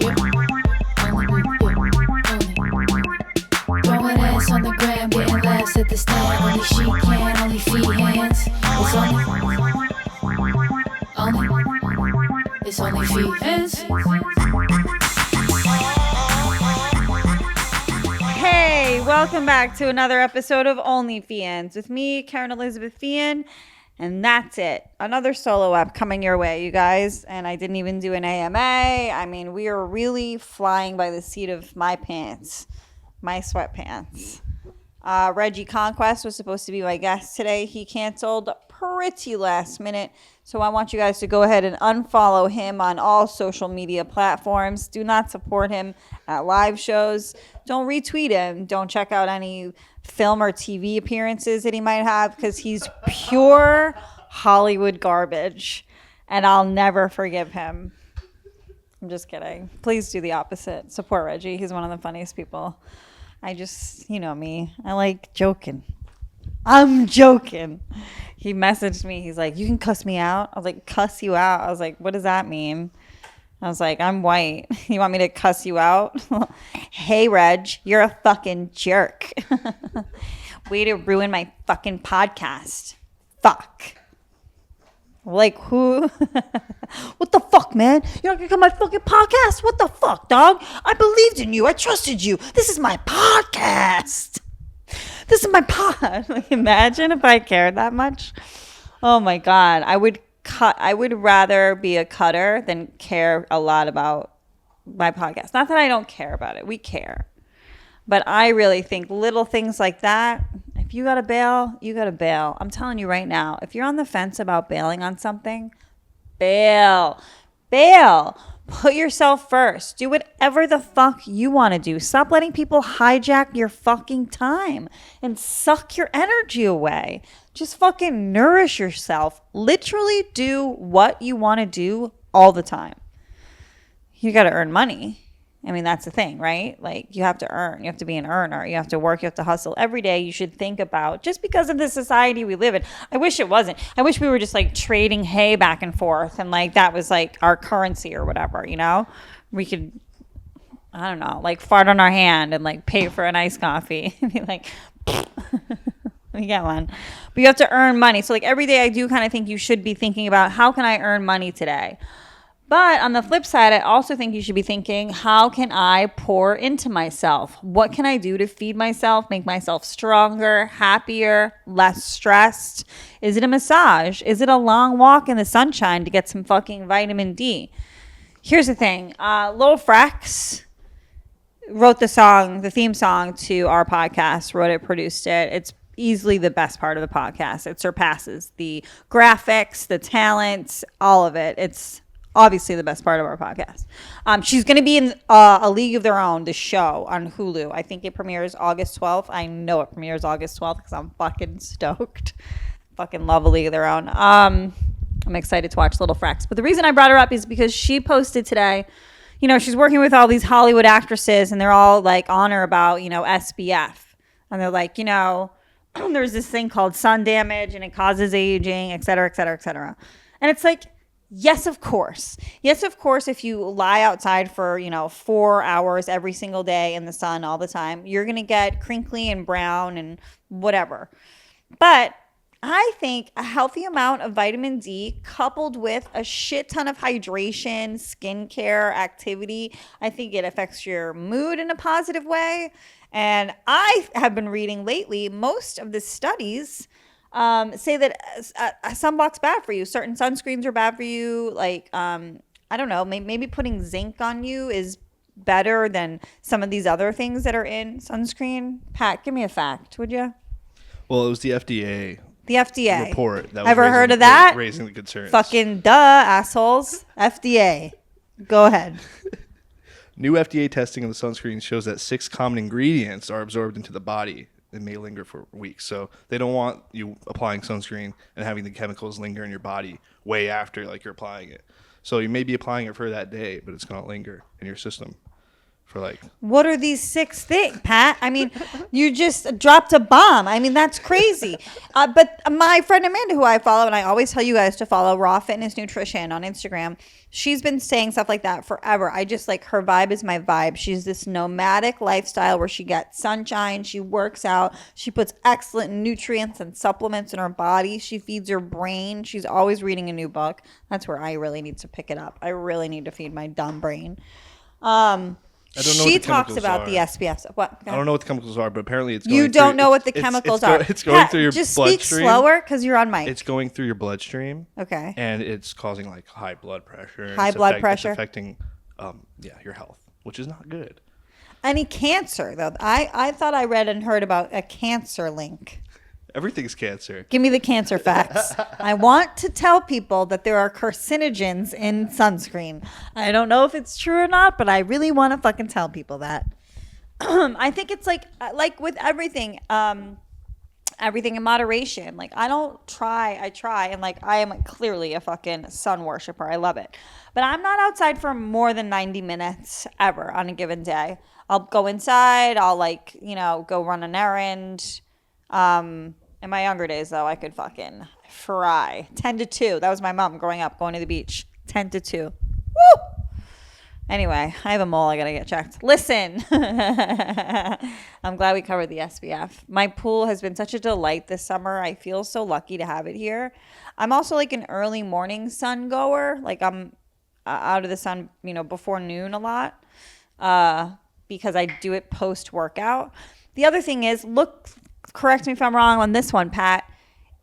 Throwing ass on the gram, getting laughs at the stand. Only she can, only Feehans. It's only Feehans. Hey, welcome back to another episode of OnlyFeehans with me, Kerryn Elizabeth Feehan, and that's it. Another solo app coming your way, you guys. And I didn't even do an AMA. I mean, we are really flying by the seat of my pants, my sweatpants. Reggie Conquest was supposed to be my guest today. He canceled pretty last minute. So I want you guys to go ahead and unfollow him on all social media platforms. Do not support him at live shows. Don't retweet him. Don't check out any film or TV appearances that he might have because he's pure Hollywood garbage. And I'll never forgive him. I'm just kidding. Please do the opposite. Support Reggie. He's one of the funniest people. I just, you know me. I like joking. I'm joking. He messaged me. He's like, you can cuss me out. I was like, cuss you out? I was like, what does that mean? I was like, I'm white. You want me to cuss you out? Hey, Reg, you're a fucking jerk. Way to ruin my fucking podcast. Fuck. Like, who? What the fuck, man? You're not gonna come on my fucking podcast? What the fuck, dog? I believed in you. I trusted you. This is my podcast. This is my pod. Like, imagine if I cared that much. Oh my God. I would rather be a cutter than care a lot about my podcast. Not that I don't care about it. We care. But I really think little things like that, if you got to bail, you got to bail. I'm telling you right now, if you're on the fence about bailing on something, bail. Bail. Put yourself first. Do whatever the fuck you want to do. Stop letting people hijack your fucking time and suck your energy away. Just fucking nourish yourself. Literally do what you want to do all the time. You got to earn money. I mean, that's the thing, right? Like, you have to earn. You have to be an earner. You have to work. You have to hustle. Every day you should think about, just because of the society we live in. I wish it wasn't. I wish we were just like trading hay back and forth and like that was like our currency or whatever, you know? We could, I don't know, like fart on our hand and like pay for an iced coffee and be like, we get one. But you have to earn money. So like every day I do kind of think you should be thinking about, how can I earn money today? But on the flip side, I also think you should be thinking, how can I pour into myself? What can I do to feed myself, make myself stronger, happier, less stressed? Is it a massage? Is it a long walk in the sunshine to get some fucking vitamin D? Here's the thing. Lil Frex wrote the theme song to our podcast, wrote it, produced it. It's easily the best part of the podcast. It surpasses the graphics, the talent, all of it. It's obviously the best part of our podcast. She's going to be in A League of Their Own, the show on Hulu. I think it premieres August 12th. I know it premieres August 12th because I'm fucking stoked. Fucking love A League of Their Own. I'm excited to watch Little Frex. But the reason I brought her up is because she posted today, you know, she's working with all these Hollywood actresses and they're all like on her about, you know, SPF. And they're like, you know, there's this thing called sun damage and it causes aging, et cetera, et cetera, et cetera. And it's like, yes, of course. Yes, of course, if you lie outside for, 4 hours every single day in the sun all the time, you're going to get crinkly and brown and whatever. But I think a healthy amount of vitamin D coupled with a shit ton of hydration, skincare, activity, I think it affects your mood in a positive way. And I have been reading lately, most of the studies say that sunblock's bad for you. Certain sunscreens are bad for you. Like, I don't know, maybe putting zinc on you is better than some of these other things that are in sunscreen. Pat, give me a fact, would you? Well, it was the FDA. The FDA report. That was Ever heard of that? Raising the concerns. Fucking duh, assholes. FDA. Go ahead. New FDA testing of the sunscreen shows that 6 common ingredients are absorbed into the body and may linger for weeks. So they don't want you applying sunscreen and having the chemicals linger in your body way after like you're applying it. So you may be applying it for that day, but it's going to linger in your system for like. What are these 6 things, Pat? I mean, you just dropped a bomb. I mean, that's crazy. But my friend Amanda, who I follow, and I always tell you guys to follow Raw Fitness Nutrition on Instagram, she's been saying stuff like that forever. I just like, her vibe is my vibe. She's this nomadic lifestyle where she gets sunshine, she works out, she puts excellent nutrients and supplements in her body, she feeds her brain, she's always reading a new book. That's where I really need to pick it up. I really need to feed my dumb brain. I don't know she what the talks chemicals about are. the SPF. What? I don't know what the chemicals are, but apparently it's going You don't through, know what the chemicals are. It's going Pat, through your just bloodstream. speak slower because you're on mic. It's going through your bloodstream. Okay. And it's causing like high blood pressure. High blood pressure. It's affecting, your health, which is not good. Any cancer though? I thought I read and heard about a cancer link. Everything's cancer. Give me the cancer facts. I want to tell people that there are carcinogens in sunscreen. I don't know if it's true or not, but I really want to fucking tell people that. I think it's like with everything, everything in moderation. Like I try, and like I am clearly a fucking sun worshiper. I love it. But I'm not outside for more than 90 minutes ever on a given day. I'll go inside, I'll go run an errand. In my younger days, though, I could fucking fry. 10 to 2. That was my mom growing up, going to the beach. 10 to 2. Woo! Anyway, I have a mole. I got to get checked. Listen. I'm glad we covered the SPF. My pool has been such a delight this summer. I feel so lucky to have it here. I'm also like an early morning sun goer. Like I'm out of the sun, before noon a lot because I do it post-workout. The other thing is, correct me if I'm wrong on this one, Pat.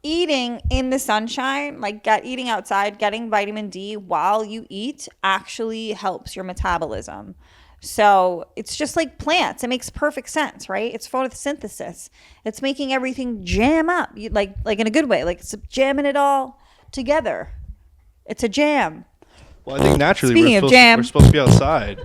Eating in the sunshine, eating outside, getting vitamin D while you eat actually helps your metabolism. So it's just like plants. It makes perfect sense, right? It's photosynthesis. It's making everything jam up, like in a good way, like it's jamming it all together. It's a jam. Well, I think naturally we're supposed to be outside.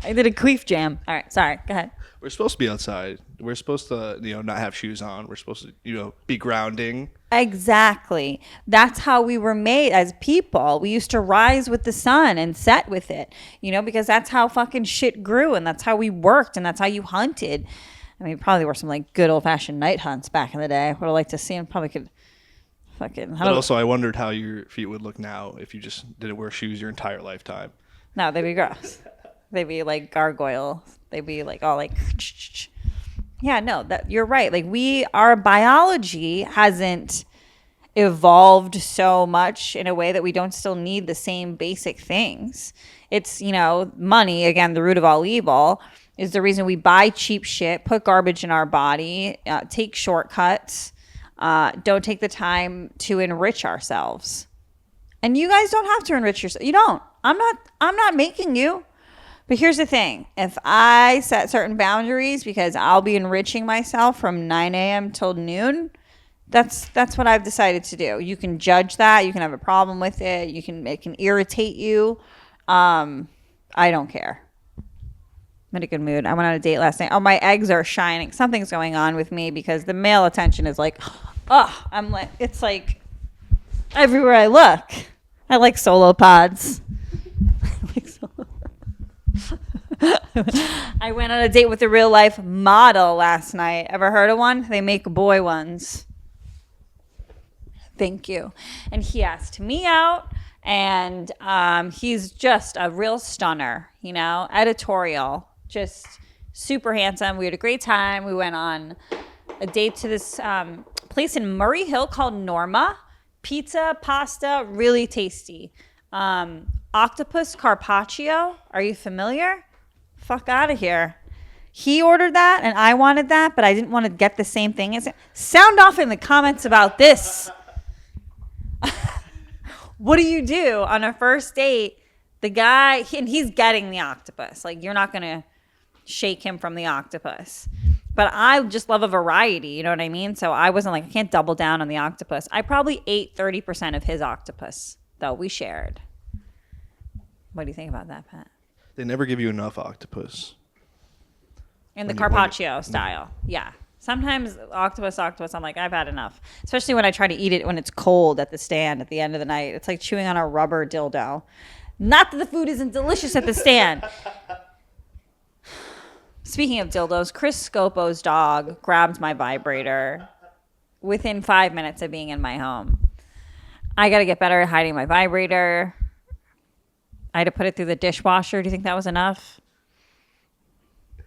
I did a queef jam. All right, sorry. Go ahead. We're supposed to be outside. We're supposed to, not have shoes on. We're supposed to, be grounding. Exactly. That's how we were made as people. We used to rise with the sun and set with it, because that's how fucking shit grew and that's how we worked and that's how you hunted. I mean, probably were some good old fashioned night hunts back in the day. Would have liked to see and probably could fucking. But also, I wondered how your feet would look now if you just didn't wear shoes your entire lifetime. No, they'd be gross. They'd be like gargoyle. They'd be all like. Yeah, no, that you're right. Our biology hasn't evolved so much in a way that we don't still need the same basic things. It's, money, again, the root of all evil, is the reason we buy cheap shit, put garbage in our body, take shortcuts, don't take the time to enrich ourselves. And you guys don't have to enrich yourself. You don't. I'm not making you. But here's the thing. If I set certain boundaries because I'll be enriching myself from 9 a.m. till noon, that's what I've decided to do. You can judge that. You can have a problem with it. It can irritate you. I don't care. I'm in a good mood. I went on a date last night. Oh, my eggs are shining. Something's going on with me because the male attention is it's like everywhere I look. I like solo pods. I went on a date with a real life model last night. Ever heard of one? They make boy ones. Thank you. And he asked me out, and he's just a real stunner, editorial, just super handsome. We had a great time. We went on a date to this place in Murray Hill called Norma. Pizza, pasta, really tasty. Octopus carpaccio. Are you familiar? Fuck out of here. He ordered that and I wanted that, but I didn't want to get the same thing as him. Sound off in the comments about this. What do you do on a first date? The guy, and he's getting the octopus. You're not going to shake him from the octopus. But I just love a variety, you know what I mean? So I wasn't I can't double down on the octopus. I probably ate 30% of his octopus, though. We shared. What do you think about that, Pat? They never give you enough octopus. In the carpaccio style. Yeah. Sometimes octopus, I'm like, I've had enough. Especially when I try to eat it when it's cold at the stand at the end of the night. It's like chewing on a rubber dildo. Not that the food isn't delicious at the stand. Speaking of dildos, Chris Scopo's dog grabbed my vibrator within 5 minutes of being in my home. I got to get better at hiding my vibrator. I had to put it through the dishwasher. Do you think that was enough?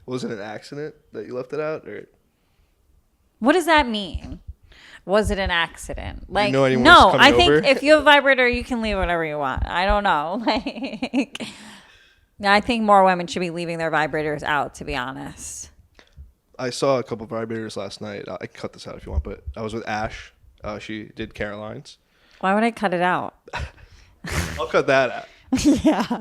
Was it an accident that you left it out? Or What does that mean? Was it an accident? Like, know anyone no, who's coming I think over? if you have a vibrator, you can leave whatever you want. I don't know. Like, I think more women should be leaving their vibrators out, to be honest. I saw a couple of vibrators last night. I can cut this out if you want, but I was with Ash. She did Caroline's. Why would I cut it out? I'll cut that out.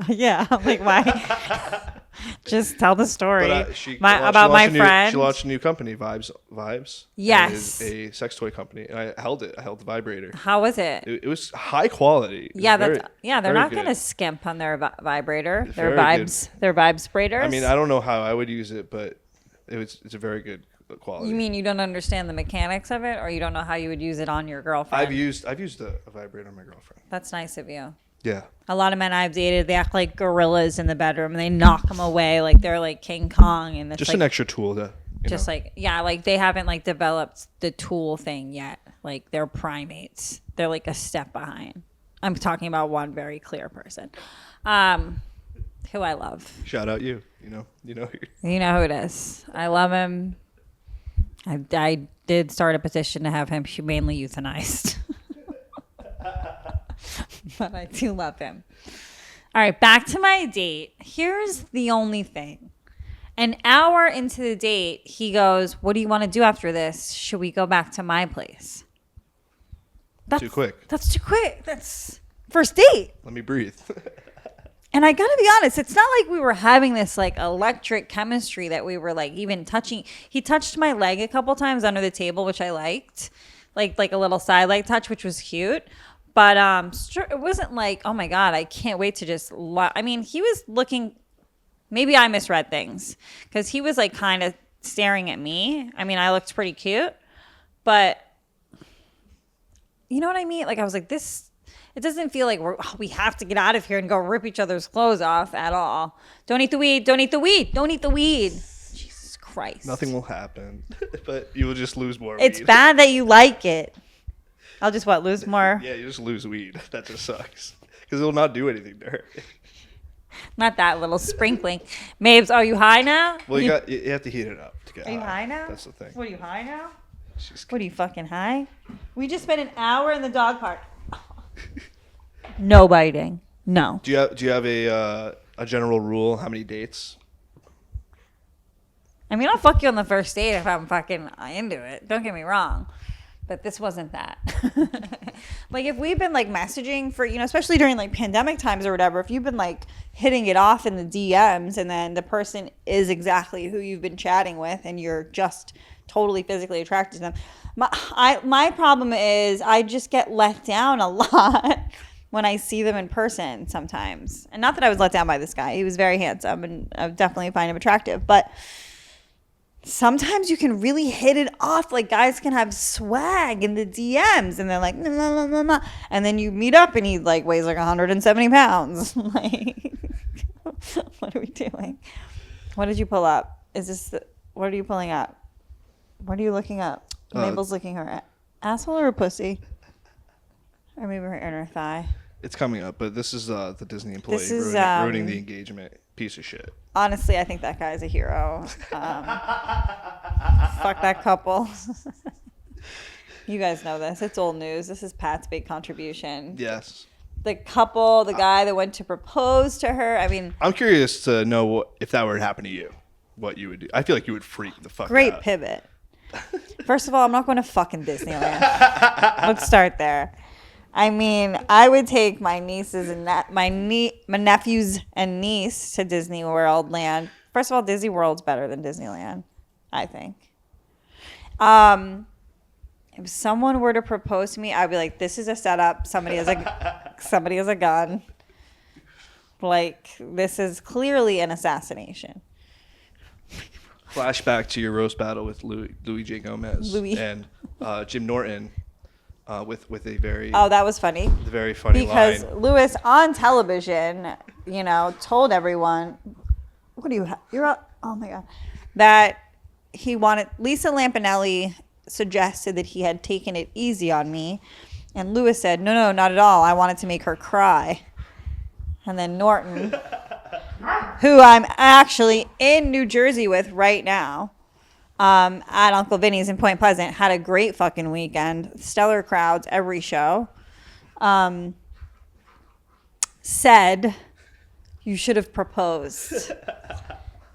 yeah. I'm like, why? Just tell the story About my friend. She launched a new company, Vibes. Yes. It is a sex toy company, and I held it. I held the vibrator. How was it? It was high quality. Yeah, they're very not good. going to skimp on their vibrator. Their Very vibes, their vibe spraders. I mean, I don't know how I would use it, but it's a very good quality. You mean you don't understand the mechanics of it, or you don't know how you would use it on your girlfriend? I've used a vibrator on my girlfriend. That's nice of you. Yeah. A lot of men I've dated, they act like gorillas in the bedroom, and they knock them away like they're like King Kong, and it's Just like, an extra tool to just like like they haven't like developed the tool thing yet. Like they're primates. They're like a step behind. I'm talking about one very clear person, who I love. Shout out you. You know. You know who it is. I love him. I did start a petition to have him humanely euthanized. But I do love him. All right, back to my date. Here's the only thing. An hour into the date, he goes, "What do you want to do after this? Should we go back to my place?" Too quick. That's too quick. That's first date. Let me breathe. And I gotta be honest, it's not like we were having this like electric chemistry that we were like even touching. He touched my leg a couple times under the table, which I liked, like a little side leg touch, which was cute. But it wasn't like, oh my God, I can't wait to just. I mean, he was looking. Maybe I misread things because he was like kind of staring at me. I mean, I looked pretty cute, but you know what I mean? Like I was like, this. It doesn't feel like we have to get out of here and go rip each other's clothes off at all. Don't eat the weed. Don't eat the weed. Don't eat the weed. Jesus Christ. Nothing will happen, but you will just lose more It's weed. bad that you like it. I'll just lose more? Yeah, you just lose weed. That just sucks. Because it will not do anything to her. Not that little sprinkling. Mabes, are you high now? Well, you have to heat it up to get Are you high now? That's the thing. What, are you high now? She's What, are you fucking high? We just spent an hour in the dog park. No biting. No. Do you have a general rule? How many dates? I mean, I'll fuck you on the first date if I'm fucking into it. Don't get me wrong. But this wasn't that. Like if we've been like messaging for, especially during like pandemic times or whatever, if you've been like hitting it off in the DMs and then the person is exactly who you've been chatting with and you're just totally physically attracted to them. My problem is I just get let down a lot when I see them in person sometimes. And not that I was let down by this guy. He was very handsome and I definitely find him attractive. But sometimes you can really hit it off. Like guys can have swag in the DMs and they're like, nah, nah, nah, nah. And then you meet up and he like weighs like 170 pounds. Like, what are we doing? What did you pull up? What are you pulling up? What are you looking up? Mabel's looking her asshole or a pussy? Or maybe her inner thigh. It's coming up, but this is the Disney employee ruining the engagement. Piece of shit. Honestly, I think that guy's a hero. Fuck that couple. You guys know this. It's old news. This is Pat's big contribution. Yes. The couple, the guy that went to propose to her. I mean, I'm curious to know if that were to happen to you, what you would do. I feel like you would freak the fuck out. Great pivot. First of all, I'm not going to fucking Disneyland. Let's start there. I mean, I would take my nieces and my nephews and niece to Disney World Land. First of all, Disney World's better than Disneyland, I think. If someone were to propose to me, I'd be like, "This is a setup. Somebody has a gun. Like, this is clearly an assassination." Flashback to your roast battle with Louis J. Gomez and Jim Norton. With a very that was funny. The very funny because line. Louis on television, told everyone, "What do you? You're oh my god." that Lisa Lampanelli suggested that he had taken it easy on me. And Lewis said, no, not at all. I wanted to make her cry. And then Norton, who I'm actually in New Jersey with right now, at Uncle Vinny's in Point Pleasant, had a great fucking weekend. Stellar crowds every show. Said, you should have proposed.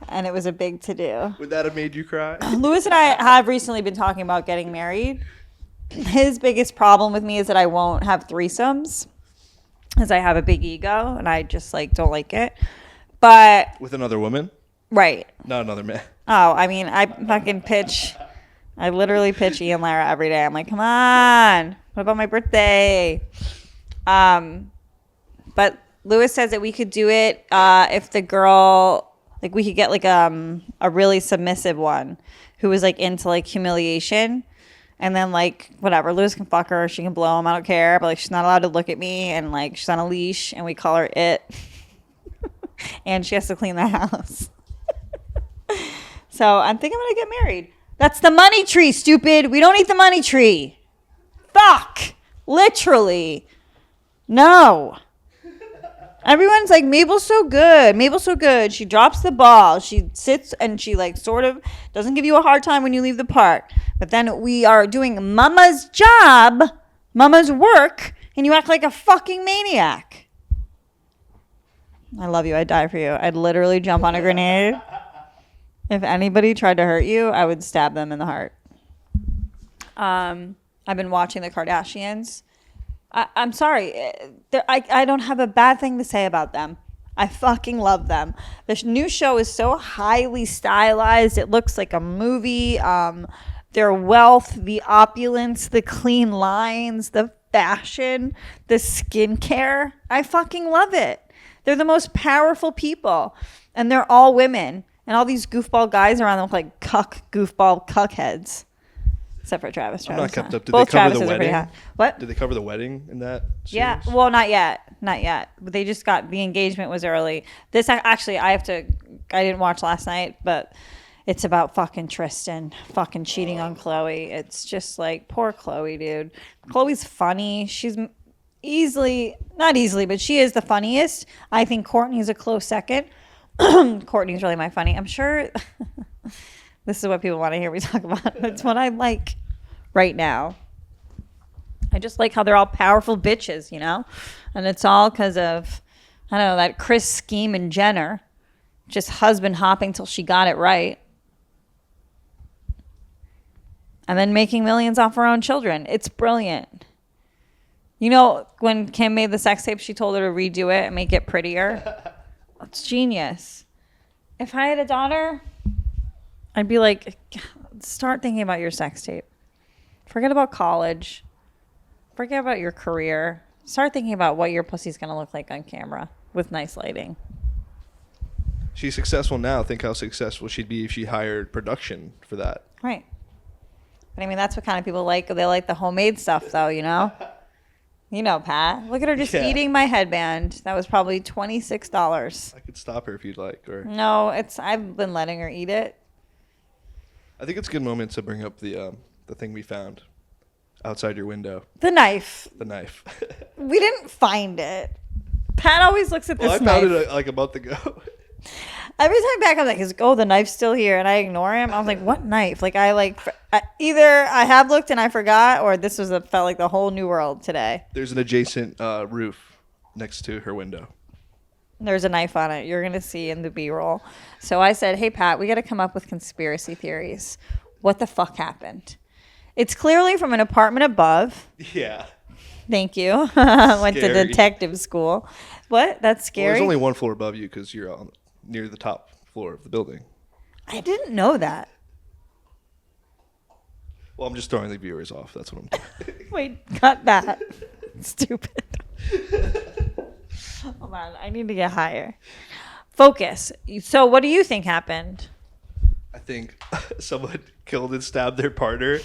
And it was a big to-do. Would that have made you cry? Lewis and I have recently been talking about getting married. His biggest problem with me is that I won't have threesomes, because I have a big ego and I just don't like it. But With another woman? right. Not another man. Oh, I mean, I literally pitch Ian Lara every day. I'm like, come on, what about my birthday? But Lewis says that we could do it if the girl, we could get a really submissive one who was into humiliation. And then whatever, Lewis can fuck her, she can blow him, I don't care. But she's not allowed to look at me, and she's on a leash, and we call her it. And she has to clean the house. So I'm thinking I'm gonna get married. That's the money tree, stupid. We don't eat the money tree. Fuck. Literally. No. Everyone's like, Mabel's so good. Mabel's so good. She drops the ball. She sits and she sort of doesn't give you a hard time when you leave the park. But then we are doing mama's job, mama's work, and you act like a fucking maniac. I love you. I'd die for you. I'd literally jump on a grenade. If anybody tried to hurt you, I would stab them in the heart. I've been watching the Kardashians. I'm sorry. I don't have a bad thing to say about them. I fucking love them. The new show is so highly stylized. It looks like a movie. Their wealth, the opulence, the clean lines, the fashion, the skincare. I fucking love it. They're the most powerful people. And they're all women. And all these goofball guys around them look like goofball cuckheads. Except for Travis. I'm not kept up. Did Both they cover Travises the are pretty wedding? hot. What? Did they cover the wedding in that series? Yeah. Well, not yet. Not yet. But they just got, the engagement was early. This actually, I didn't watch last night, but it's about fucking Tristan fucking cheating on Chloe. It's just poor Chloe, dude. Chloe's funny. She's not easily, but she is the funniest. I think Courtney's a close second. Courtney's really my funny. I'm sure this is what people want to hear me talk about. It's what I like right now. I just like how they're all powerful bitches, And it's all because of, I don't know, that Chris scheme and Jenner. Just husband hopping till she got it right. And then making millions off her own children. It's brilliant. When Kim made the sex tape, she told her to redo it and make it prettier. It's genius. If I had a daughter, I'd be like, start thinking about your sex tape. Forget about college. Forget about your career. Start thinking about what your pussy's going to look like on camera with nice lighting. She's successful now. Think how successful she'd be if she hired production for that. Right. But I mean, that's what kind of people like. They like the homemade stuff, though, Pat. Look at her just eating my headband. That was probably $26. I could stop her if you'd like. Or No, I've been letting her eat it. I think it's a good moment to bring up the thing we found outside your window. The knife. The knife. We didn't find it. Pat always looks at this I knife. found it a month ago. Every time back, I'm like, oh, the knife's still here. And I ignore him. I was like, what knife? Either I have looked and I forgot, or this felt like the whole new world today. There's an adjacent roof next to her window. There's a knife on it. You're going to see in the B-roll. So I said, hey, Pat, we got to come up with conspiracy theories. What the fuck happened? It's clearly from an apartment above. Yeah. Thank you. Went to Scary. detective school. What? That's scary? Well, there's only one floor above you because you're near the top floor of the building. I didn't know that. Well, I'm just throwing the viewers off. That's what I'm doing. Wait, cut that. Stupid. Hold on. I need to get higher. Focus. So what do you think happened? I think someone killed and stabbed their partner,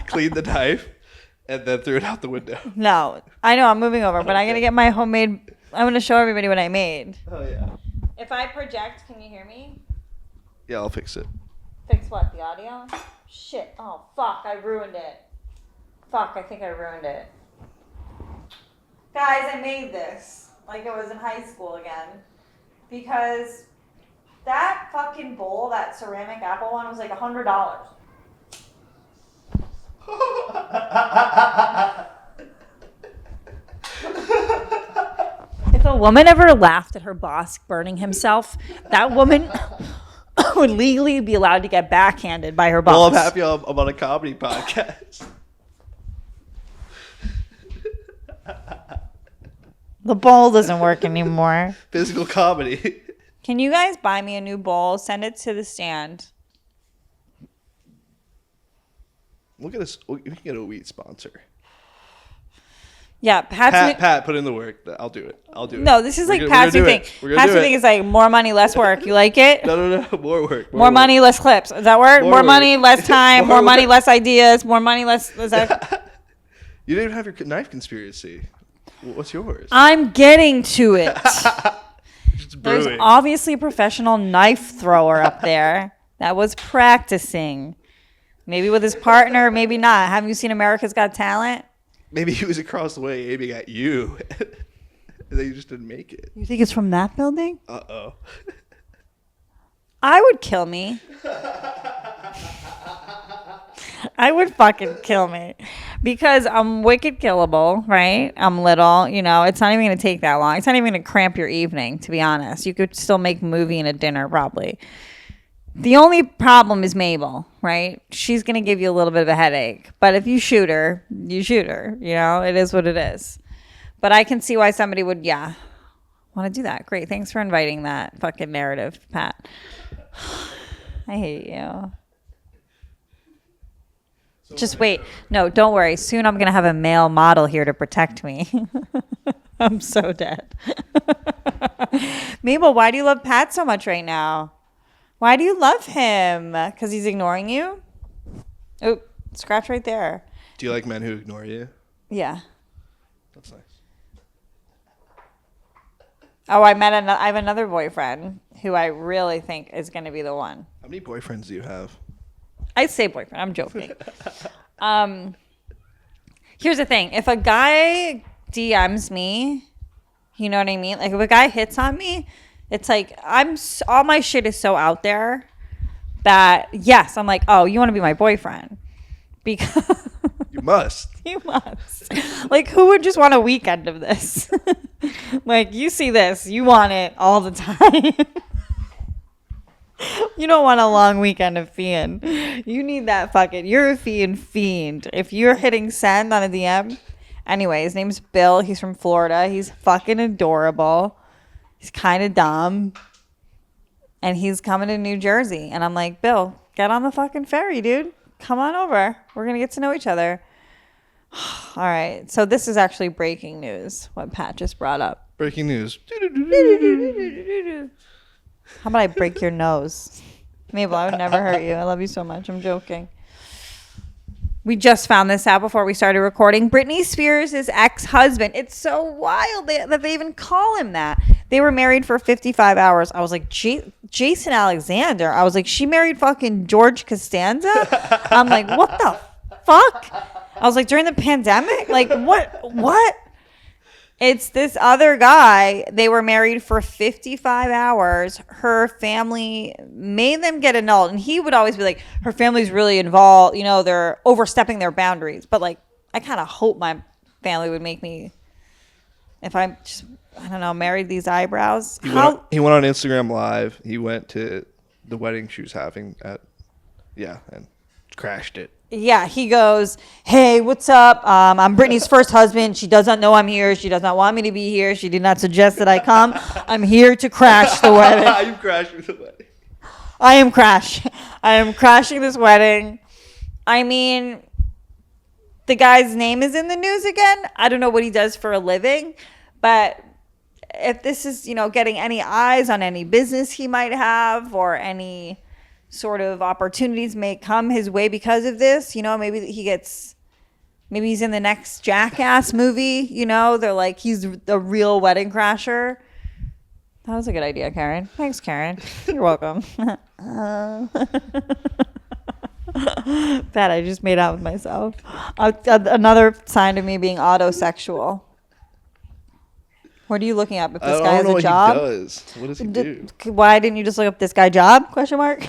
cleaned the knife, and then threw it out the window. No. I know. I'm moving over, but I'm going to get my homemade. I'm going to show everybody what I made. Oh, yeah. If I project, can you hear me? Yeah, I'll fix it. Fix what? The audio? Shit. Oh, fuck. I ruined it. Fuck, I think I ruined it. Guys, I made this like I was in high school again. Because that fucking bowl, that ceramic apple one, was like $100. If a woman ever laughed at her boss burning himself, that woman would legally be allowed to get backhanded by her boss. Well, I'm happy I'm on a comedy podcast. The bowl doesn't work anymore. Physical comedy. Can you guys buy me a new bowl? Send it to the stand. Look at us. We can get a wheat sponsor. Yeah, Pat, put in the work. I'll do it. No, this is like Pat's new thing. Pat's new thing is like more money, less work. You like it? No. More work. More money, less clips. Does that work? More money, less time. More money, less ideas. More money, less. Is that? You didn't have your knife conspiracy. What's yours? I'm getting to it. There's brewing. obviously a professional knife thrower up there that was practicing. Maybe with his partner, maybe not. Have you seen America's Got Talent? Maybe he was across the way aiming at you. And then you just didn't make it. You think it's from that building? Uh-oh. I would kill me. I would fucking kill me. Because I'm wicked killable, right? I'm little, you know. It's not even going to take that long. It's not even going to cramp your evening, to be honest. You could still make a movie and a dinner, probably. The only problem is Mabel, right? She's going to give you a little bit of a headache. But if you shoot her, you shoot her. You know, it is what it is. But I can see why somebody would, want to do that. Great. Thanks for inviting that fucking narrative, Pat. I hate you. Just wait. No, don't worry. Soon I'm going to have a male model here to protect me. I'm so dead. Mabel, why do you love Pat so much right now? Why do you love him? Because he's ignoring you? Oh, scratch right there. Do you like men who ignore you? Yeah. That's nice. Oh, I have another boyfriend who I really think is going to be the one. How many boyfriends do you have? I say boyfriend. I'm joking. Here's the thing. If a guy DMs me, you know what I mean? Like if a guy hits on me, it's like all my shit is so out there that yes, I'm like, oh, you want to be my boyfriend? Because You must. you must. Like who would just want a weekend of this? Like you see this, you want it all the time. You don't want a long weekend of Feehan. You need that you're a Feehan fiend. If you're hitting send on a DM. Anyway, his name's Bill. He's from Florida. He's fucking adorable. He's kind of dumb. And he's coming to New Jersey. And I'm like, Bill, get on the fucking ferry, dude. Come on over. We're going to get to know each other. All right. So this is actually breaking news, what Pat just brought up. Breaking news. How about I break your nose? Mabel, I would never hurt you. I love you so much. I'm joking. We just found this out before we started recording. Britney Spears' ex-husband. It's so wild that they even call him that. They were married for 55 hours. I was like, Jason Alexander. I was like, she married fucking George Costanza? I'm like, what the fuck? I was like, during the pandemic? Like, what? It's this other guy. They were married for 55 hours. Her family made them get annulled. And he would always be like, her family's really involved. You know, they're overstepping their boundaries. But like, I kind of hope my family would make me, if I'm just, I don't know, married these eyebrows. He went on Instagram Live. He went to the wedding she was having and crashed it. Yeah, he goes, hey, what's up? I'm Britney's first husband. She does not know I'm here. She does not want me to be here. She did not suggest that I come. I'm here to crash the wedding. You crashing the wedding. I am crashing this wedding. I mean, the guy's name is in the news again. I don't know what he does for a living, but if this is, getting any eyes on any business he might have or any sort of opportunities may come his way because of this, maybe he's in the next Jackass movie, they're like, he's the real wedding crasher. That was a good idea, Karen. Thanks, Karen. You're welcome. Bad, I just made out with myself. Another sign of me being autosexual. What are you looking up? If this guy has a job? What he does. What does he do? Why didn't you just look up this guy job? Question mark.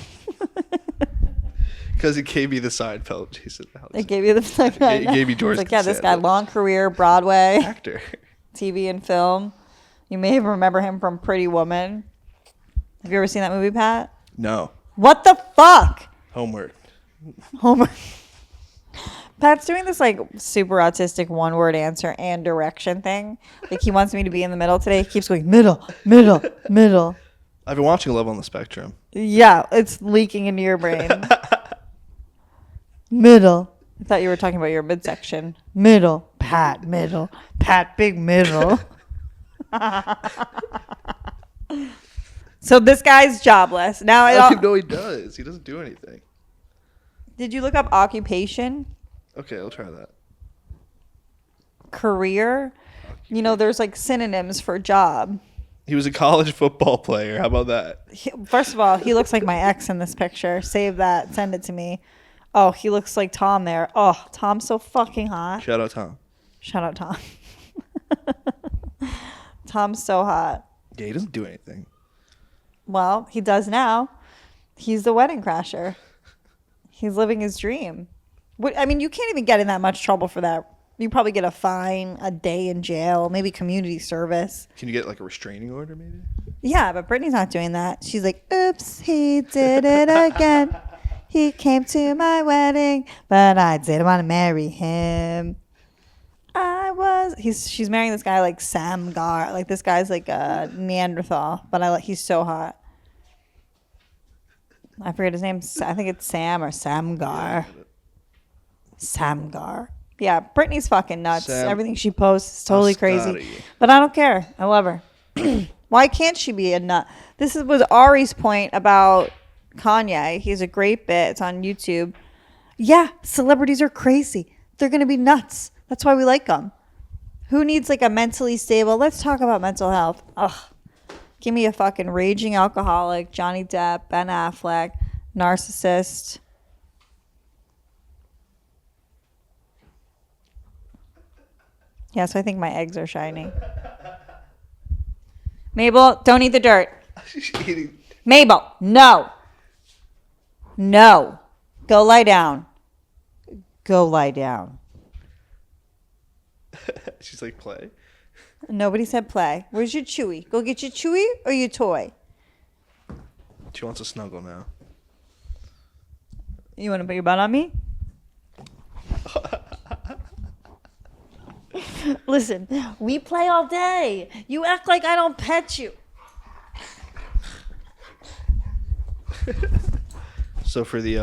Because he gave me the side felt, Jason. It gave you the side. He gave me George. Like, yeah, this guy, long career, Broadway, actor, TV and film. You may remember him from Pretty Woman. Have you ever seen that movie, Pat? No. What the fuck? Homework. Pat's doing this like super autistic one word answer and direction thing. Like he wants me to be in the middle today. He keeps going middle, middle, middle. I've been watching Love on the Spectrum. Yeah, it's leaking into your brain. Middle. I thought you were talking about your midsection. Middle. Pat, middle. Pat, big middle. So this guy's jobless. Now I don't know he does. He doesn't do anything. Did you look up occupation? Okay, I'll try that. Career? You know, there's like synonyms for job. He was a college football player. How about that? First of all, he looks like my ex in this picture. Save that. Send it to me. Oh, he looks like Tom there. Oh, Tom's so fucking hot. Shout out Tom. Shout out Tom. Tom's so hot. Yeah, he doesn't do anything. Well, he does now. He's the wedding crasher. He's living his dream. I mean, you can't even get in that much trouble for that. You probably get a fine, a day in jail, maybe community service. Can you get like a restraining order maybe? Yeah, but Britney's not doing that. She's like, oops, he did it again. He came to my wedding, but I didn't want to marry him. She's marrying this guy like Sam Gar. Like this guy's like a Neanderthal, but he's so hot. I forget his name. I think it's Sam or Samgar. Samgar. Yeah, Britney's fucking nuts. Everything she posts is totally crazy. But I don't care. I love her. Why can't she be a nut? This was Ari's point about Kanye. He has a great bit. It's on YouTube. Yeah, celebrities are crazy. They're going to be nuts. That's why we like them. Who needs like a mentally stable? Let's talk about mental health. Ugh. Give me a fucking raging alcoholic, Johnny Depp, Ben Affleck, narcissist. Yeah, so I think my eggs are shiny. Mabel, don't eat the dirt. She's eating. Mabel, no. No. Go lie down. Go lie down. She's like, play. Nobody said play. Where's your chewy? Go get your chewy or your toy. She wants a snuggle now. You want to put your butt on me? Listen, we play all day. You act like I don't pet you. So for the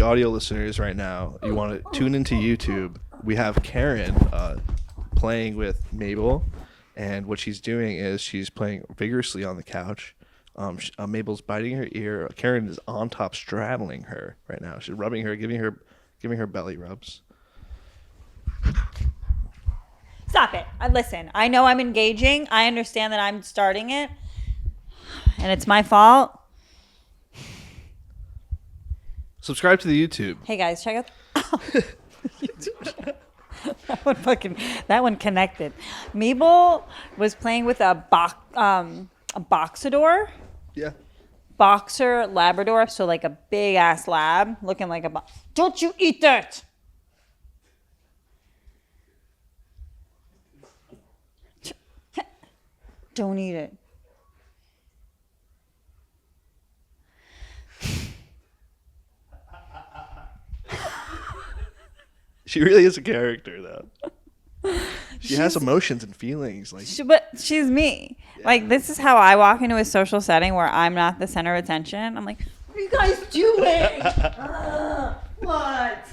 audio listeners right now, you want to tune into YouTube. We have Kerryn playing with Mabel, and what she's doing is she's playing vigorously on the couch. Mabel's biting her ear. Kerryn is on top, straddling her right now. She's rubbing her, giving her belly rubs. Stop it. Listen, I know I'm engaging. I understand that I'm starting it, and it's my fault. Subscribe to the YouTube. Hey guys, check out that one connected. Mabel was playing with a boxador. Yeah. Boxer Labrador, so like a big ass lab looking like a Don't you eat that. Don't eat it. She really is a character, though. She has emotions and feelings. But she's me. Yeah. Like, this is how I walk into a social setting where I'm not the center of attention. I'm like, what are you guys doing? What?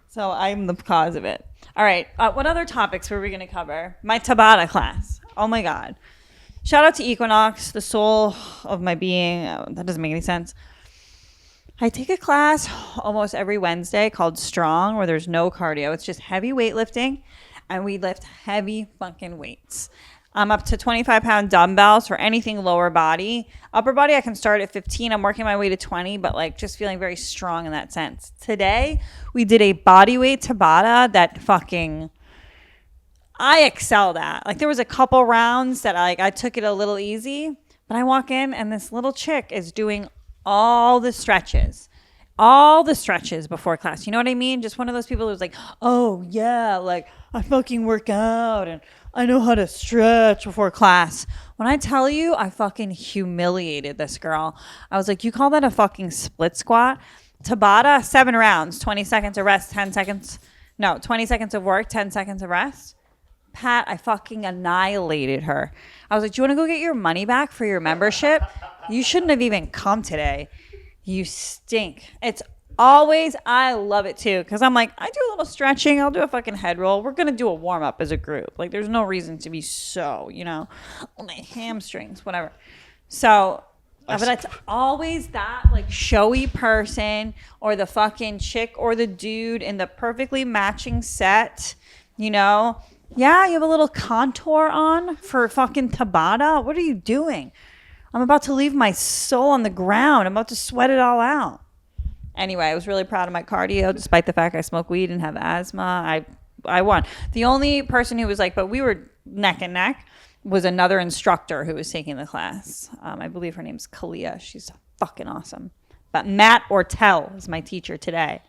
So I'm the cause of it. All right. What other topics were we going to cover? My Tabata class. Oh, my God. Shout out to Equinox, the soul of my being. That doesn't make any sense. I take a class almost every Wednesday called Strong, where there's no cardio. It's just heavy weightlifting, and we lift heavy fucking weights. I'm up to 25-pound dumbbells for anything lower body. Upper body, I can start at 15. I'm working my way to 20, but like just feeling very strong in that sense. Today, we did a body weight Tabata that fucking I excelled at. Like there was a couple rounds that I took it a little easy, but I walk in and this little chick is doing all the stretches before class. You know what I mean? Just one of those people who's like, oh yeah, like I fucking work out and I know how to stretch before class. When I tell you, I fucking humiliated this girl. I was like, you call that a fucking split squat? Tabata, 7 rounds, 20 seconds of rest, 10 seconds. No, 20 seconds of work, 10 seconds of rest. Pat, I fucking annihilated her. I was like, do you want to go get your money back for your membership? You shouldn't have even come today. You stink. It's always, I love it too. Because I'm like, I do a little stretching. I'll do a fucking head roll. We're going to do a warm up as a group. Like, there's no reason to be so, my hamstrings, whatever. So, but it's always that like showy person or the fucking chick or the dude in the perfectly matching set, Yeah, you have a little contour on for fucking Tabata. What are you doing? I'm about to leave my soul on the ground. I'm about to sweat it all out. Anyway, I was really proud of my cardio, despite the fact I smoke weed and have asthma. I won. The only person who was like, but we were neck and neck, was another instructor who was taking the class. I believe her name's Kalia. She's fucking awesome. But Matt Ortel is my teacher today.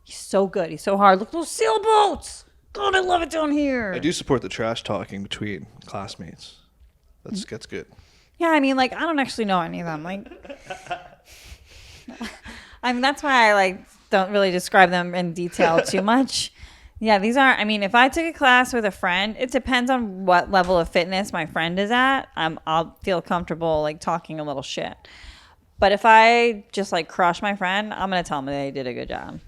He's so good. He's so hard. Look at those sailboats. God, I love it down here. I do support the trash talking between classmates. That's good. Yeah, I mean, like, I don't actually know any of them. Like, I mean, that's why I, don't really describe them in detail too much. Yeah, these aren't, I mean, if I took a class with a friend, it depends on what level of fitness my friend is at. I'll feel comfortable, talking a little shit. But if I just, crush my friend, I'm going to tell them they did a good job.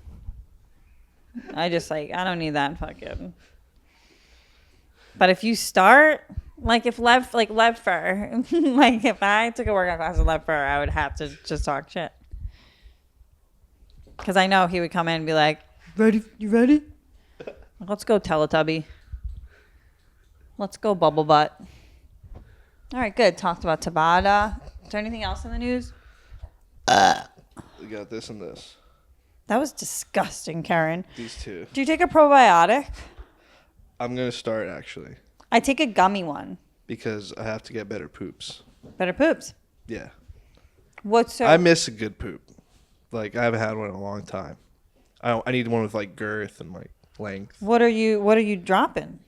I don't need that fucking. But if you start... if Lev Fur, if I took a workout class with Lev Fur, I would have to just talk shit. Because I know he would come in and be like, ready? You ready? Let's go Teletubby. Let's go Bubble Butt. All right, good. Talked about Tabata. Is there anything else in the news? We got this and this. That was disgusting, Kerryn. These two. Do you take a probiotic? I'm going to start, actually. I take a gummy one. Because I have to get better poops. Better poops? Yeah. I miss a good poop. I haven't had one in a long time. I need one with girth and length. What are you dropping?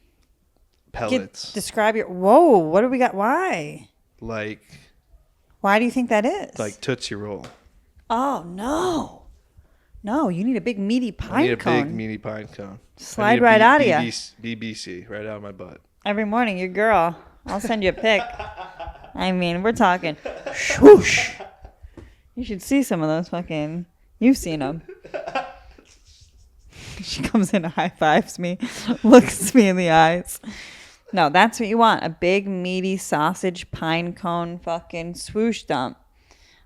Pellets. Describe your. Whoa! What do we got? Why? Why do you think that is? Tootsie Roll. Oh no! No, you need a big meaty pine cone. I need a big meaty pine cone. Slide right out of you. BBC right out of my butt. Every morning, your girl. I'll send you a pic. I mean, we're talking. Swoosh. You should see some of those fucking. You've seen them. She comes in, high fives me, looks me in the eyes. No, that's what you want. A big, meaty sausage pine cone fucking swoosh dump.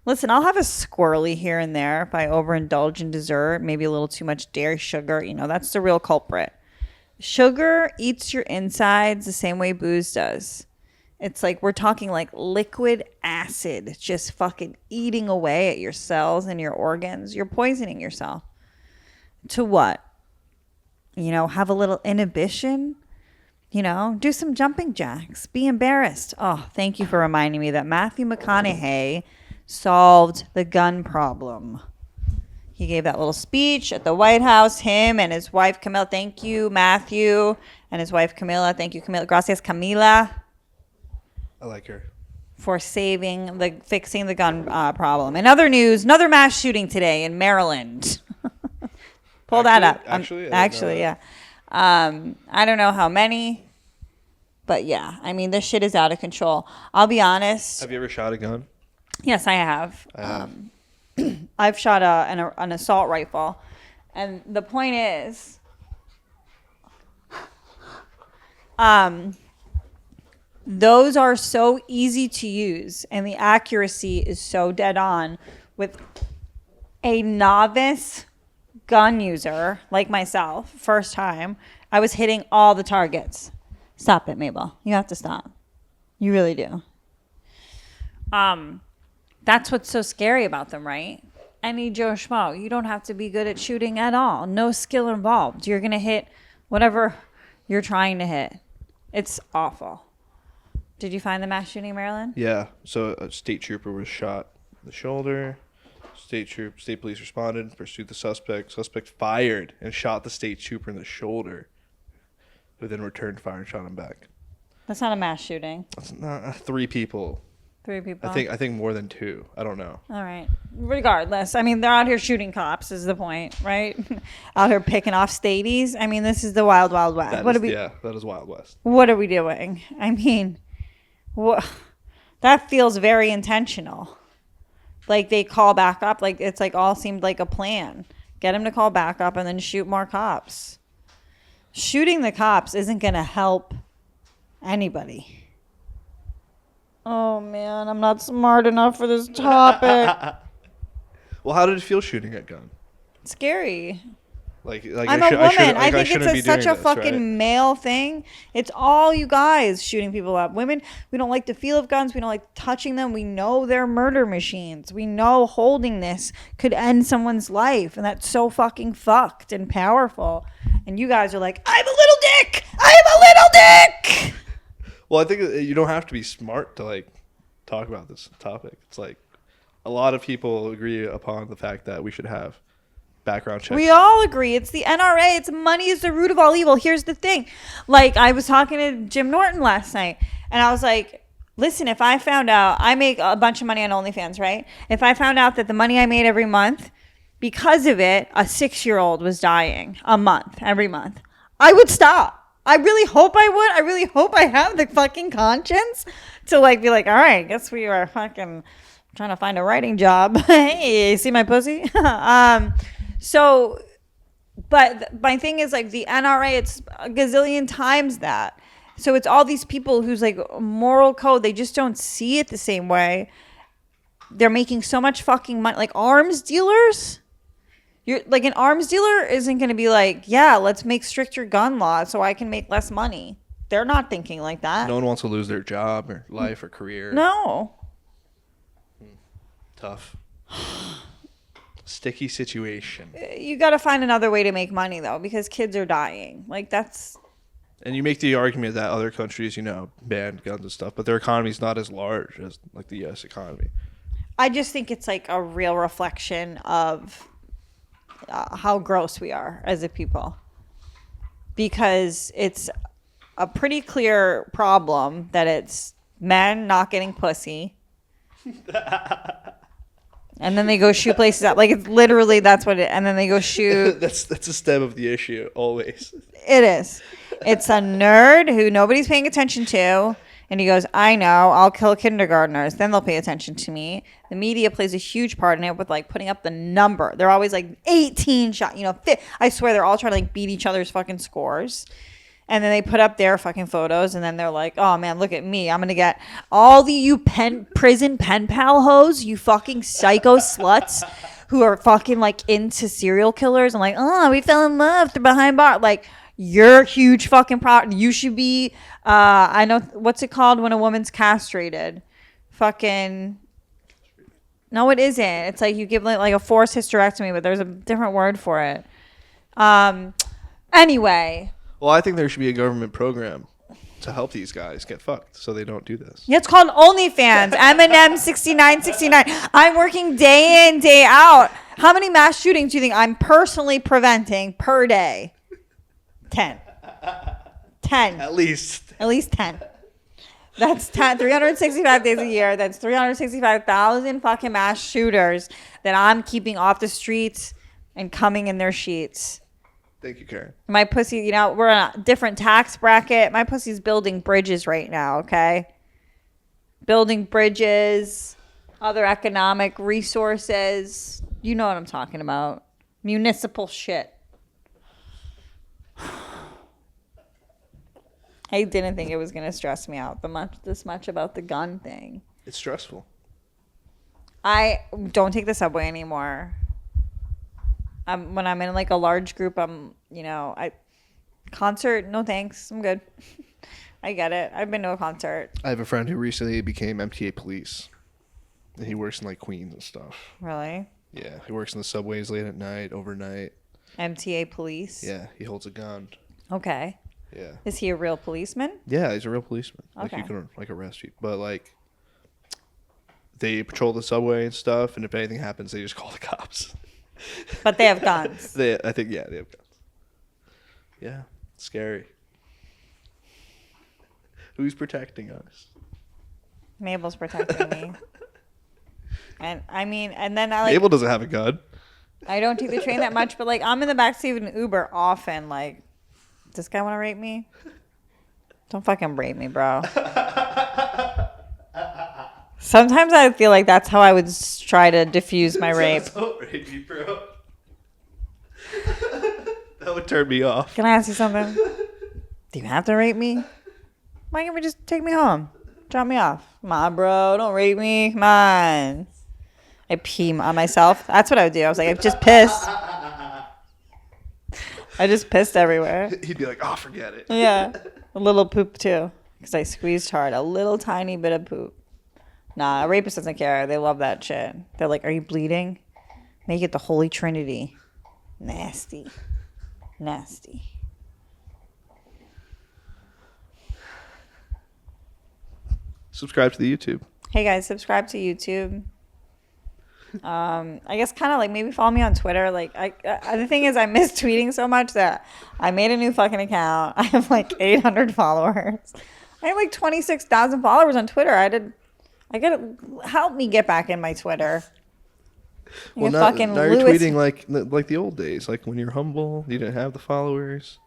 Listen, I'll have a squirrely here and there if I overindulge in dessert, maybe a little too much dairy sugar. That's the real culprit. Sugar eats your insides the same way booze does. It's we're talking liquid acid just fucking eating away at your cells and your organs. You're poisoning yourself. To what? Have a little inhibition. Do some jumping jacks. Be embarrassed. Oh, thank you for reminding me that Matthew McConaughey solved the gun problem. He gave that little speech at the White House, him and his wife Camila. Thank you, Matthew, and his wife Camila. Thank you, Camila. Gracias, Camila. I like her. For fixing the gun problem. In other news, another mass shooting today in Maryland. Pull that up. Actually, yeah. I don't know how many, but yeah. I mean, this shit is out of control. I'll be honest. Have you ever shot a gun? Yes, I have. I've shot an assault rifle. And the point is, those are so easy to use and the accuracy is so dead on. With a novice gun user like myself, first time, I was hitting all the targets. Stop it, Mabel. You have to stop. You really do. That's what's so scary about them, right? Any Joe Schmo. You don't have to be good at shooting at all. No skill involved. You're going to hit whatever you're trying to hit. It's awful. Did you find the mass shooting in Maryland? Yeah. So a state trooper was shot in the shoulder. State police responded, pursued the suspect. Suspect fired and shot the state trooper in the shoulder, who then returned fire and shot him back. That's not a mass shooting. That's not 3 people. 3 people. I think more than 2. I don't know. All right. Regardless, I mean, they're out here shooting cops is the point, right? Out here picking off stadies. I mean, this is the wild, wild west. That is Wild West. What are we doing? I mean, that feels very intentional. Like they call back up. Like it's like all seemed like a plan. Get him to call back up and then shoot more cops. Shooting the cops isn't going to help anybody. Oh, man, I'm not smart enough for this topic. Well, how did it feel shooting a gun? Scary. Like I'm a woman. I think it's such a fucking male thing. It's all you guys shooting people up. Women, we don't like the feel of guns. We don't like touching them. We know they're murder machines. We know holding this could end someone's life. And that's so fucking fucked and powerful. And you guys are like, I'm a little dick. I'm a little dick. Well, I think you don't have to be smart to like talk about this topic. It's like a lot of people agree upon the fact that we should have background checks. We all agree. It's the NRA. It's money is the root of all evil. Here's the thing. Like, I was talking to Jim Norton last night, and I was like, listen, if I found out, I make a bunch of money on OnlyFans, right? If I found out that the money I made every month, because of it, a 6-year-old was dying a month, every month, I would stop. I really hope I would. I really hope I have the fucking conscience to like be like, all right, I guess we are fucking trying to find a writing job. Hey, see my pussy? So, but my thing is like the NRA, it's a gazillion times that. So it's all these people whose like moral code, they just don't see it the same way. They're making so much fucking money. Like arms dealers. You're like an arms dealer isn't going to be like, yeah, let's make stricter gun laws so I can make less money. They're not thinking like that. No one wants to lose their job or life or career. No. Tough. Sticky situation. You got to find another way to make money though, because kids are dying. Like that's. And you make the argument that other countries, ban guns and stuff, but their economy is not as large as like the U.S. economy. I just think it's like a real reflection of how gross we are as a people, because it's a pretty clear problem that it's men not getting pussy and then they go shoot places up. Like it's literally that's what it. And then they go shoot. that's a stem of the issue always. It is. It's a nerd who nobody's paying attention to. And he goes, I know, I'll kill kindergartners. Then they'll pay attention to me. The media plays a huge part in it with like putting up the number. They're always like 18 shot, I swear they're all trying to like beat each other's fucking scores. And then they put up their fucking photos and then they're like, oh man, look at me. I'm going to get all the you prison pen pal hoes, you fucking psycho sluts who are fucking like into serial killers. And like, oh, we fell in love. They're behind bar. Like, you're huge fucking product. You should be, I know, what's it called when a woman's castrated? Fucking, no, it isn't. It's like you give like a forced hysterectomy, but there's a different word for it. Anyway. Well, I think there should be a government program to help these guys get fucked so they don't do this. Yeah, it's called OnlyFans. Eminem 6969. I'm working day in, day out. How many mass shootings do you think I'm personally preventing per day? 10. At least 10. That's 10, 365 days a year. That's 365,000 fucking mass shooters that I'm keeping off the streets and coming in their sheets. Thank you, Kerryn. My pussy, we're in a different tax bracket. My pussy's building bridges right now, okay? Building bridges, other economic resources. You know what I'm talking about. Municipal shit. I didn't think it was going to stress me out this much about the gun thing. It's stressful. I don't take the subway anymore. When I'm in like a large group, concert, no thanks. I'm good. I get it. I've been to a concert. I have a friend who recently became MTA police. And he works in like Queens and stuff. Really? Yeah, he works in the subways late at night, overnight. MTA police? Yeah, he holds a gun. Okay. Yeah. Is he a real policeman? Yeah, he's a real policeman. Like Okay. you can like arrest you, but like they patrol the subway and stuff, and if anything happens, they just call the cops. But they have guns. I think they have guns. Yeah, scary. Who's protecting us? Mabel's protecting me. And I mean, and then I like. Mabel doesn't have a gun. I don't take the train that much, but like I'm in the backseat of an Uber often. Like, does this guy want to rape me? Don't fucking rape me, bro. Sometimes I feel like that's how I would try to diffuse my rape. Don't rape me, bro. That would turn me off. Can I ask you something? Do you have to rape me? Why can't we just take me home? Drop me off. Come on, bro. Don't rape me. Come on. I pee on myself. That's what I would do. I was like, I just pissed. I just pissed everywhere. He'd be like, oh, forget it. Yeah. A little poop, too. Because I squeezed hard. A little tiny bit of poop. Nah, a rapist doesn't care. They love that shit. They're like, are you bleeding? Make it the Holy Trinity. Nasty. Nasty. Subscribe to the YouTube. Hey, guys, subscribe to YouTube. I guess kind of like maybe follow me on Twitter. Like, the thing is, I miss tweeting so much that I made a new fucking account. I have like 800 followers. I have like 26,000 followers on Twitter. I gotta help me get back in my Twitter. Well, now you're tweeting like the old days, like when you're humble, you didn't have the followers.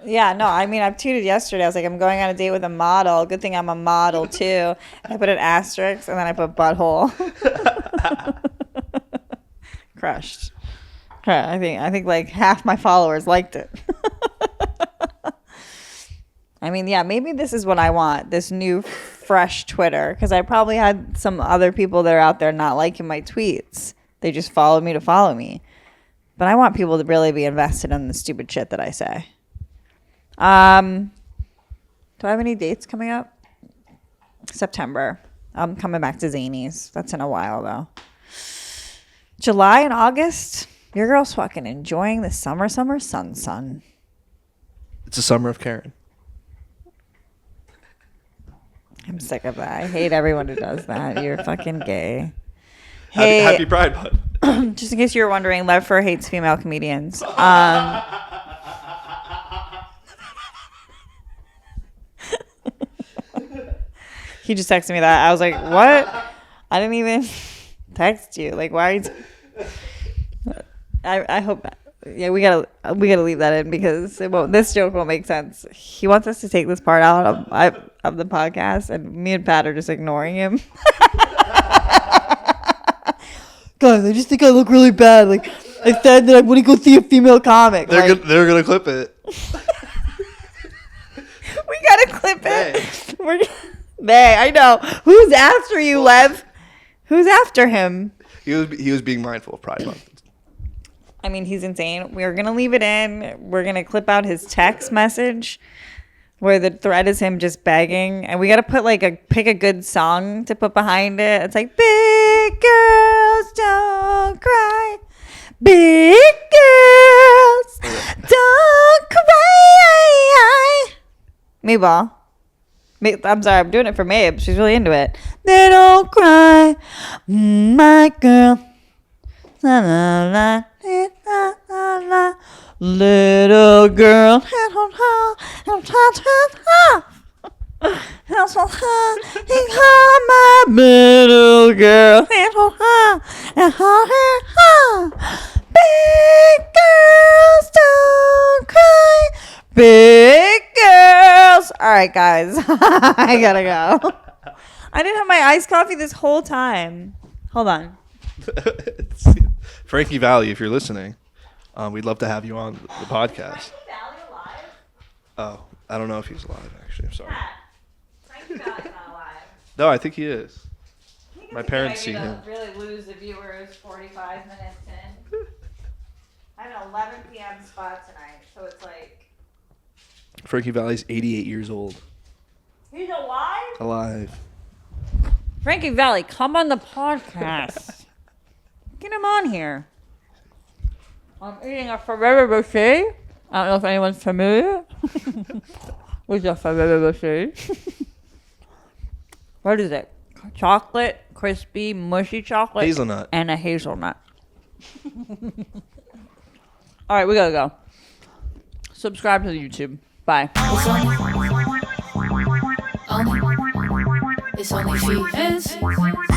Yeah, no, I mean, I've tweeted yesterday. I was like, I'm going on a date with a model. Good thing I'm a model, too. I put an asterisk, and then I put butthole. Crushed. I think like half my followers liked it. I mean, yeah, maybe this is what I want, this new, fresh Twitter, because I probably had some other people that are out there not liking my tweets. They just followed me to follow me. But I want people to really be invested in the stupid shit that I say. Do I have any dates coming up? September. I'm coming back to Zanies. That's in a while, though. July and August, your girl's fucking enjoying the summer sun. It's the summer of Kerryn. I'm sick of that. I hate everyone who does that. You're fucking gay. Hey, Happy Pride Month. Just in case you were wondering, Lev hates female comedians. He just texted me that. I was like, what? I didn't even text you. Like, why are you... I hope... Yeah, we gotta leave that in because this joke won't make sense. He wants us to take this part out of the podcast, and me and Pat are just ignoring him. Guys, I just think I look really bad. Like, I said that I wouldn't go see a female comic. They're gonna clip it. We gotta clip it. Hey, I know. Who's after you, Lev? Who's after him? He was being mindful of Pride Month. I mean, he's insane. We're going to leave it in. We're going to clip out his text message where the thread is him just begging. And we got to put pick a good song to put behind it. It's like, big girls don't cry. Big girls don't cry. Mabel. I'm sorry, I'm doing it for Mabe. She's really into it. They don't cry, my girl. La, la, la, la, la, la. Little girl. My little girl. Big girls don't cry. Big girls. All right, guys. I gotta go. I didn't have my iced coffee this whole time. Hold on. Frankie Valli, if you're listening, we'd love to have you on the podcast. Frankie Valli alive? Oh, I don't know if he's alive, actually. I'm sorry. Frankie Valli's not alive. No, I think he is. I think My it's a parents good see idea him. to really lose the viewers 45 minutes in. I have an 11 p.m. spot tonight, so it's like... Frankie Valli's 88 years old. He's alive? Alive. Frankie Valli, come on the podcast. Get him on here. I'm eating a Ferrero Rocher. I don't know if anyone's familiar with a Ferrero Rocher. What is it? Chocolate, crispy, mushy chocolate. Hazelnut. And a hazelnut. All right, we gotta go. Subscribe to the YouTube. Bye. It's only Feehans.